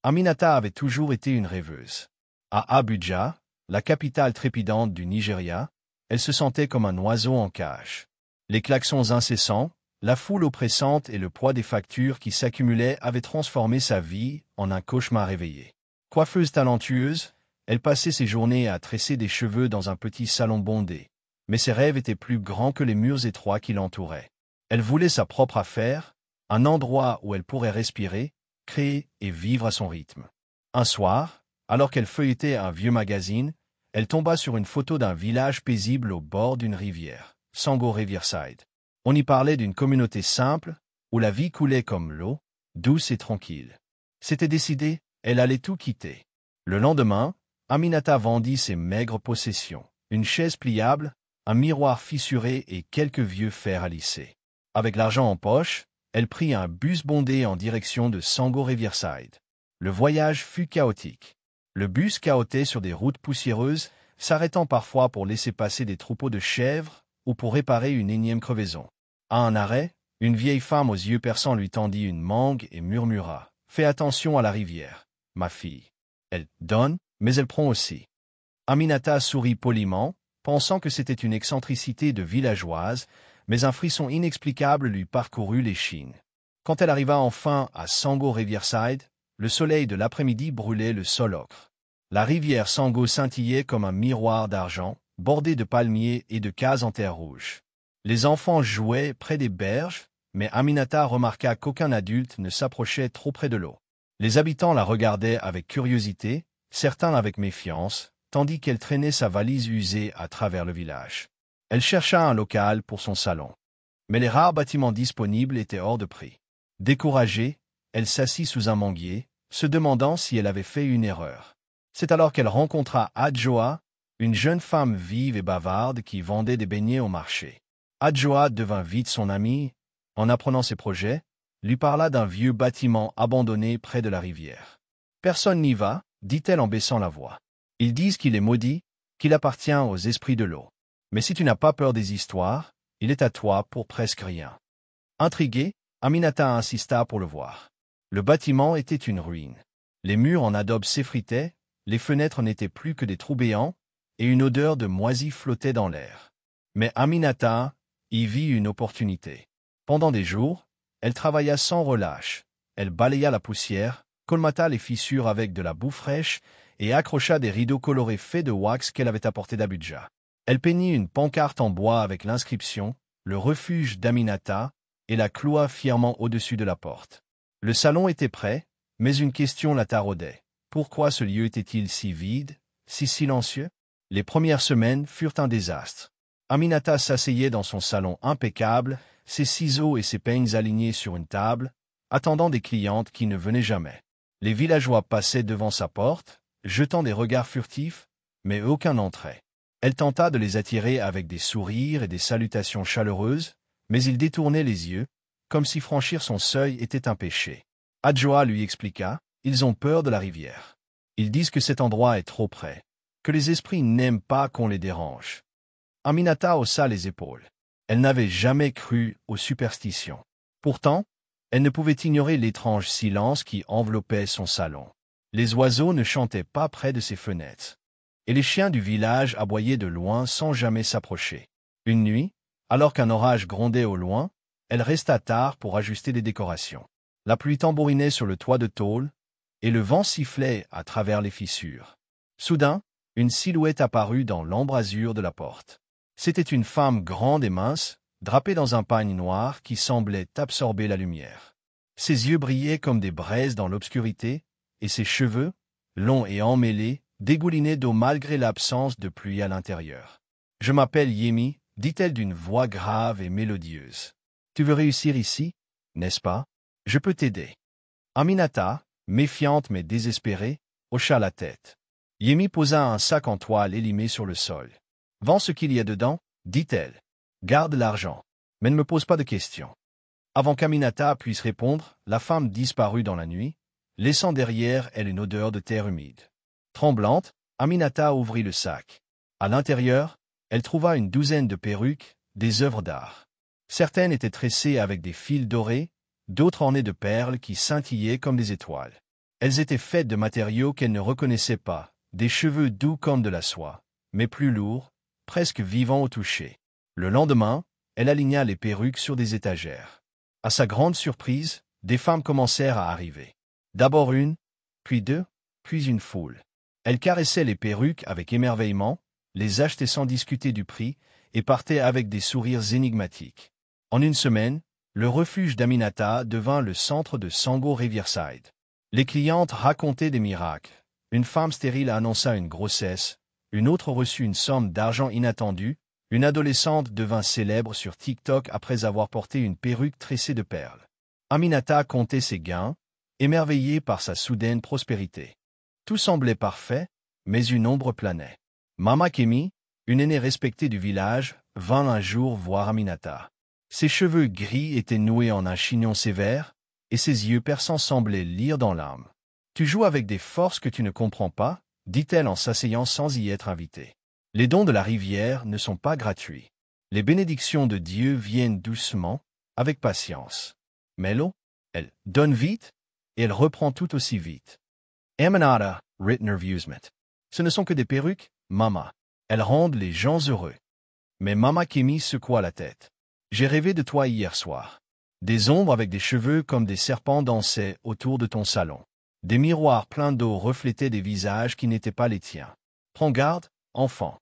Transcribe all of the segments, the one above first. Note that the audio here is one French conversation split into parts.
Aminata avait toujours été une rêveuse. À Abuja, la capitale trépidante du Nigeria, elle se sentait comme un oiseau en cage. Les klaxons incessants, la foule oppressante et le poids des factures qui s'accumulaient avaient transformé sa vie en un cauchemar réveillé. Coiffeuse talentueuse, elle passait ses journées à tresser des cheveux dans un petit salon bondé. Mais ses rêves étaient plus grands que les murs étroits qui l'entouraient. Elle voulait sa propre affaire, un endroit où elle pourrait respirer, créer et vivre à son rythme. Un soir, alors qu'elle feuilletait un vieux magazine, elle tomba sur une photo d'un village paisible au bord d'une rivière, Sango Riverside. On y parlait d'une communauté simple, où la vie coulait comme l'eau, douce et tranquille. C'était décidé, elle allait tout quitter. Le lendemain, Aminata vendit ses maigres possessions, une chaise pliable, un miroir fissuré et quelques vieux fers à lisser. Avec l'argent en poche, elle prit un bus bondé en direction de Sango Riverside. Le voyage fut chaotique. Le bus cahotait sur des routes poussiéreuses, s'arrêtant parfois pour laisser passer des troupeaux de chèvres ou pour réparer une énième crevaison. À un arrêt, une vieille femme aux yeux perçants lui tendit une mangue et murmura « Fais attention à la rivière, ma fille. Elle donne, mais elle prend aussi. » Aminata sourit poliment, pensant que c'était une excentricité de villageoise, mais un frisson inexplicable lui parcourut l'échine. Quand elle arriva enfin à Sango Riverside, le soleil de l'après-midi brûlait le sol ocre. La rivière Sango scintillait comme un miroir d'argent, bordé de palmiers et de cases en terre rouge. Les enfants jouaient près des berges, mais Aminata remarqua qu'aucun adulte ne s'approchait trop près de l'eau. Les habitants la regardaient avec curiosité, certains avec méfiance, tandis qu'elle traînait sa valise usée à travers le village. Elle chercha un local pour son salon. Mais les rares bâtiments disponibles étaient hors de prix. Découragée, elle s'assit sous un manguier, se demandant si elle avait fait une erreur. C'est alors qu'elle rencontra Adjoa, une jeune femme vive et bavarde qui vendait des beignets au marché. Adjoa devint vite son amie, en apprenant ses projets, lui parla d'un vieux bâtiment abandonné près de la rivière. « Personne n'y va, dit-elle en baissant la voix. Ils disent qu'il est maudit, qu'il appartient aux esprits de l'eau. Mais si tu n'as pas peur des histoires, il est à toi pour presque rien. » Intriguée, Aminata insista pour le voir. Le bâtiment était une ruine. Les murs en adobe s'effritaient, les fenêtres n'étaient plus que des trous béants, et une odeur de moisi flottait dans l'air. Mais Aminata y vit une opportunité. Pendant des jours, elle travailla sans relâche. Elle balaya la poussière, colmata les fissures avec de la boue fraîche et accrocha des rideaux colorés faits de wax qu'elle avait apportés d'Abuja. Elle peignit une pancarte en bois avec l'inscription « Le refuge d'Aminata » et la cloua fièrement au-dessus de la porte. Le salon était prêt, mais une question la taraudait. Pourquoi ce lieu était-il si vide, si silencieux? Les premières semaines furent un désastre. Aminata s'asseyait dans son salon impeccable, ses ciseaux et ses peignes alignés sur une table, attendant des clientes qui ne venaient jamais. Les villageois passaient devant sa porte, jetant des regards furtifs, mais aucun n'entrait. Elle tenta de les attirer avec des sourires et des salutations chaleureuses, mais ils détournaient les yeux, comme si franchir son seuil était un péché. Adjoa lui expliqua, ils ont peur de la rivière. Ils disent que cet endroit est trop près, que les esprits n'aiment pas qu'on les dérange. Aminata haussa les épaules. Elle n'avait jamais cru aux superstitions. Pourtant, elle ne pouvait ignorer l'étrange silence qui enveloppait son salon. Les oiseaux ne chantaient pas près de ses fenêtres, et les chiens du village aboyaient de loin sans jamais s'approcher. Une nuit, alors qu'un orage grondait au loin, elle resta tard pour ajuster les décorations. La pluie tambourinait sur le toit de tôle, et le vent sifflait à travers les fissures. Soudain, une silhouette apparut dans l'embrasure de la porte. C'était une femme grande et mince, drapée dans un pagne noir qui semblait absorber la lumière. Ses yeux brillaient comme des braises dans l'obscurité, et ses cheveux, longs et emmêlés, dégoulinaient d'eau malgré l'absence de pluie à l'intérieur. « Je m'appelle Yemi », dit-elle d'une voix grave et mélodieuse. « Tu veux réussir ici, n'est-ce pas? Je peux t'aider. » Aminata, méfiante mais désespérée, hocha la tête. Yemi posa un sac en toile élimé sur le sol. « Vends ce qu'il y a dedans, » dit-elle. « Garde l'argent, mais ne me pose pas de questions. » Avant qu'Aminata puisse répondre, la femme disparut dans la nuit, laissant derrière elle une odeur de terre humide. Tremblante, Aminata ouvrit le sac. À l'intérieur, elle trouva une douzaine de perruques, des œuvres d'art. Certaines étaient tressées avec des fils dorés, d'autres ornées de perles qui scintillaient comme des étoiles. Elles étaient faites de matériaux qu'elle ne reconnaissait pas, des cheveux doux comme de la soie, mais plus lourds, presque vivants au toucher. Le lendemain, elle aligna les perruques sur des étagères. À sa grande surprise, des femmes commencèrent à arriver. D'abord une, puis deux, puis une foule. Elle caressait les perruques avec émerveillement, les achetait sans discuter du prix, et partait avec des sourires énigmatiques. En une semaine, le refuge d'Aminata devint le centre de Sango Riverside. Les clientes racontaient des miracles. Une femme stérile annonça une grossesse, une autre reçut une somme d'argent inattendue, une adolescente devint célèbre sur TikTok après avoir porté une perruque tressée de perles. Aminata comptait ses gains, émerveillée par sa soudaine prospérité. Tout semblait parfait, mais une ombre planait. Mama Kemi, une aînée respectée du village, vint un jour voir Aminata. Ses cheveux gris étaient noués en un chignon sévère, et ses yeux perçants semblaient lire dans l'âme. « Tu joues avec des forces que tu ne comprends pas ?» dit-elle en s'asseyant sans y être invitée. Les dons de la rivière ne sont pas gratuits. Les bénédictions de Dieu viennent doucement, avec patience. Mais l'eau, elle donne vite, et elle reprend tout aussi vite. Aminata, written amusement. Ce ne sont que des perruques, Mama. Elles rendent les gens heureux. Mais Mama Kemi secoua la tête. J'ai rêvé de toi hier soir. Des ombres avec des cheveux comme des serpents dansaient autour de ton salon. Des miroirs pleins d'eau reflétaient des visages qui n'étaient pas les tiens. Prends garde, enfant.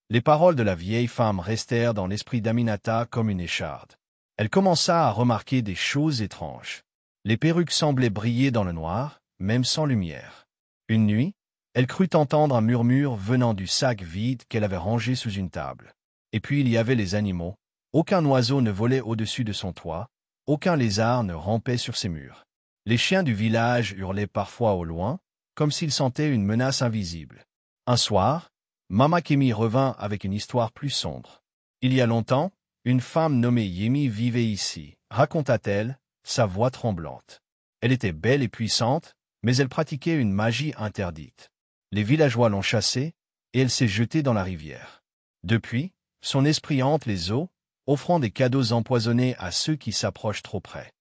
Les paroles de la vieille femme restèrent dans l'esprit d'Aminata comme une écharde. Elle commença à remarquer des choses étranges. Les perruques semblaient briller dans le noir, même sans lumière. Une nuit, elle crut entendre un murmure venant du sac vide qu'elle avait rangé sous une table. Et puis il y avait les animaux. Aucun oiseau ne volait au-dessus de son toit, aucun lézard ne rampait sur ses murs. Les chiens du village hurlaient parfois au loin, comme s'ils sentaient une menace invisible. Un soir, Mama Kemi revint avec une histoire plus sombre. Il y a longtemps, une femme nommée Yemi vivait ici, raconta-t-elle, sa voix tremblante. Elle était belle et puissante, mais elle pratiquait une magie interdite. Les villageois l'ont chassée, et elle s'est jetée dans la rivière. Depuis, son esprit hante les eaux, offrant des cadeaux empoisonnés à ceux qui s'approchent trop près.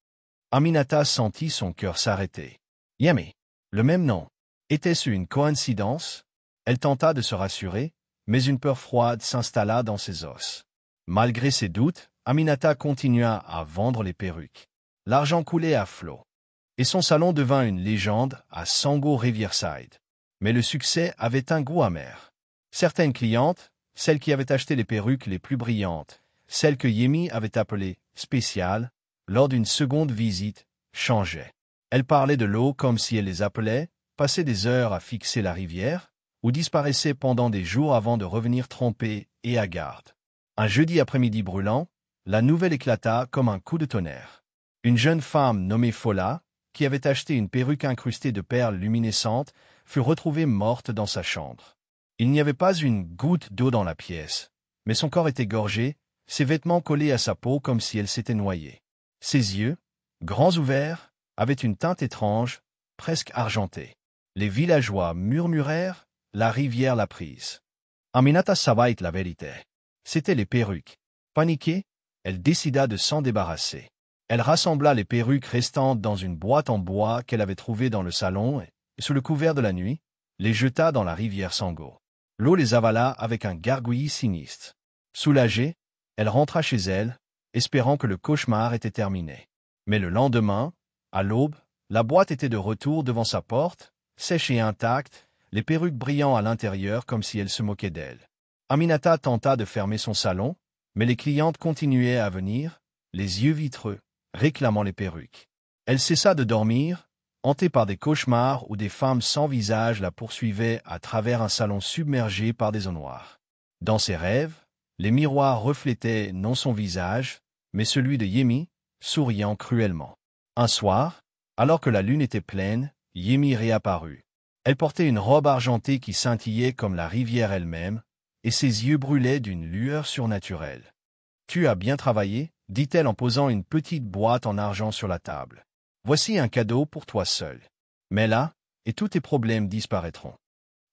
Aminata sentit son cœur s'arrêter. Yemi, le même nom. Était-ce une coïncidence? Elle tenta de se rassurer, mais une peur froide s'installa dans ses os. Malgré ses doutes, Aminata continua à vendre les perruques. L'argent coulait à flot. Et son salon devint une légende à Sango Riverside. Mais le succès avait un goût amer. Certaines clientes, celles qui avaient acheté les perruques les plus brillantes, celles que Yemi avait appelées « spéciales », lors d'une seconde visite, changeaient. Elles parlaient de l'eau comme si elle les appelait, passaient des heures à fixer la rivière, ou disparaissaient pendant des jours avant de revenir trempées et à garde. Un jeudi après-midi brûlant, la nouvelle éclata comme un coup de tonnerre. Une jeune femme nommée Fola, qui avait acheté une perruque incrustée de perles luminescentes, fut retrouvée morte dans sa chambre. Il n'y avait pas une goutte d'eau dans la pièce, mais son corps était gorgé, ses vêtements collés à sa peau comme si elle s'était noyée. Ses yeux, grands ouverts, avaient une teinte étrange, presque argentée. Les villageois murmurèrent, la rivière l'a prise. Aminata savait la vérité. C'étaient les perruques. Paniquée, elle décida de s'en débarrasser. Elle rassembla les perruques restantes dans une boîte en bois qu'elle avait trouvée dans le salon et, sous le couvert de la nuit, les jeta dans la rivière Sango. L'eau les avala avec un gargouillis sinistre. Soulagée, elle rentra chez elle, espérant que le cauchemar était terminé. Mais le lendemain, à l'aube, la boîte était de retour devant sa porte, sèche et intacte, les perruques brillant à l'intérieur comme si elle se moquait d'elle. Aminata tenta de fermer son salon, mais les clientes continuaient à venir, les yeux vitreux, réclamant les perruques. Elle cessa de dormir, hantée par des cauchemars où des femmes sans visage la poursuivaient à travers un salon submergé par des eaux noires. Dans ses rêves, les miroirs reflétaient non son visage, mais celui de Yemi, souriant cruellement. Un soir, alors que la lune était pleine, Yemi réapparut. Elle portait une robe argentée qui scintillait comme la rivière elle-même, et ses yeux brûlaient d'une lueur surnaturelle. « Tu as bien travaillé » dit-elle en posant une petite boîte en argent sur la table. « Voici un cadeau pour toi seul. Mais là, et tous tes problèmes disparaîtront. »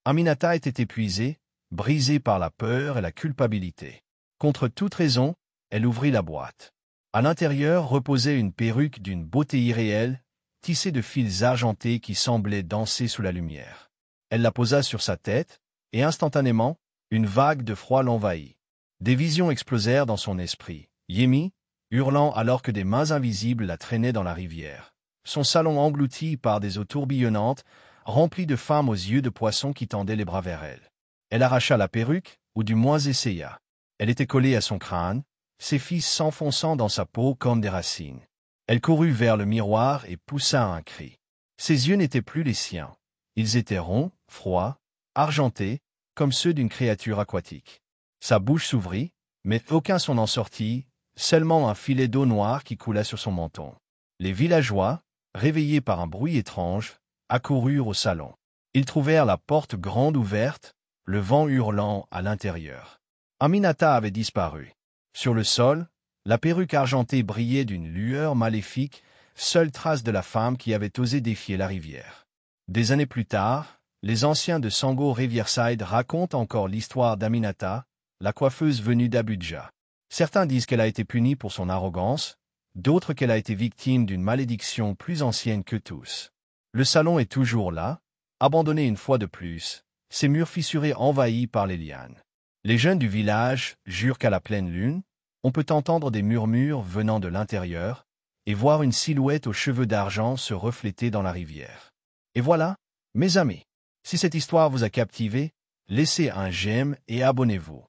Aminata était épuisée, brisée par la peur et la culpabilité. Contre toute raison, elle ouvrit la boîte. À l'intérieur reposait une perruque d'une beauté irréelle, tissée de fils argentés qui semblaient danser sous la lumière. Elle la posa sur sa tête, et instantanément, une vague de froid l'envahit. Des visions explosèrent dans son esprit. Yemi, hurlant alors que des mains invisibles la traînaient dans la rivière. Son salon englouti par des eaux tourbillonnantes, rempli de femmes aux yeux de poisson qui tendaient les bras vers elle. Elle arracha la perruque, ou du moins essaya. Elle était collée à son crâne, ses fils s'enfonçant dans sa peau comme des racines. Elle courut vers le miroir et poussa un cri. Ses yeux n'étaient plus les siens. Ils étaient ronds, froids, argentés, comme ceux d'une créature aquatique. Sa bouche s'ouvrit, mais aucun son n'en sortit, seulement un filet d'eau noire qui coula sur son menton. Les villageois, réveillés par un bruit étrange, accoururent au salon. Ils trouvèrent la porte grande ouverte, le vent hurlant à l'intérieur. Aminata avait disparu. Sur le sol, la perruque argentée brillait d'une lueur maléfique, seule trace de la femme qui avait osé défier la rivière. Des années plus tard, les anciens de Sango Riverside racontent encore l'histoire d'Aminata, la coiffeuse venue d'Abuja. Certains disent qu'elle a été punie pour son arrogance, d'autres qu'elle a été victime d'une malédiction plus ancienne que tous. Le salon est toujours là, abandonné une fois de plus, ses murs fissurés envahis par les lianes. Les jeunes du village jurent qu'à la pleine lune, on peut entendre des murmures venant de l'intérieur et voir une silhouette aux cheveux d'argent se refléter dans la rivière. Et voilà, mes amis, si cette histoire vous a captivé, laissez un j'aime et abonnez-vous.